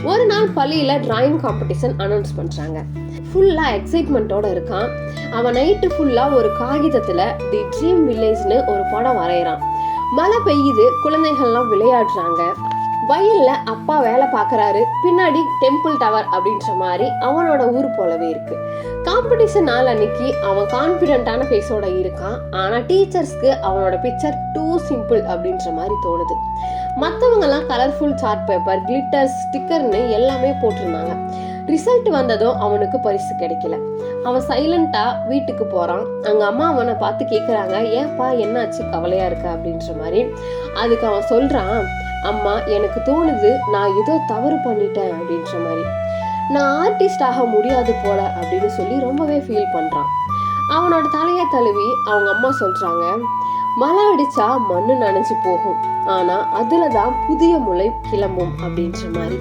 ஒரு நாள் பள்ளியில் டிராயிங் காம்படிஷன் அனௌன்ஸ் பண்ணுறாங்க. ஃபுல்லாக எக்ஸைட்மெண்ட்டோட இருக்கான். அவன் நைட்டு ஃபுல்லாக ஒரு காகிதத்தில் தி ட்ரீம் வில்லேஜ்னு ஒரு படம் வரைகிறான். மழை பெய்யுது, குழந்தைகள்லாம் விளையாடுறாங்க. வயல்ல அப்பா வேலை பார்க்குறாரு, பின்னாடி டெம்பிள் டவர் அப்படின்ற மாதிரி அவனோட ஊர் போலவே இருக்கு. காம்படிஷன் நாள் அன்னைக்கு அவன் கான்ஃபிடென்ட்டான ஃபேஸோட இருக்கான். ஆனால் டீச்சர்ஸ்க்கு அவனோட பிக்சர் டூ சிம்பிள் அப்படின்ற மாதிரி தோணுது. மற்றவங்கெல்லாம் கலர்ஃபுல் சார்ட் பேப்பர், கிளிட்டர்ஸ், ஸ்டிக்கர்னு எல்லாமே போட்டிருந்தாங்க. ரிசல்ட் வந்ததும் அவனுக்கு பரிசு கிடைக்கல. அவன் சைலண்டா வீட்டுக்கு போறான். அங்க அம்மா அவனை பார்த்து கேட்குறாங்க, ஏன்பா என்னாச்சு, கவலையா இருக்க அப்படின்ற மாதிரி. அதுக்கு அவன் சொல்றான், அம்மா எனக்கு தோணுது நான் ஏதோ தவறு பண்ணிட்டேன் அப்படின்ற மாதிரி. நான் ஆர்டிஸ்ட் ஆக முடியாது போல அப்படின்னு சொல்லி ரொம்பவே ஃபீல் பண்றான். அவனோட தலையை தழுவி அவங்க அம்மா சொல்றாங்க, மழை அடிச்சா மண்ணு நனைஞ்சு போகும், ஆனா அதுலதான் புதிய முளை கிளம்பும் அப்படின்ற மாதிரி.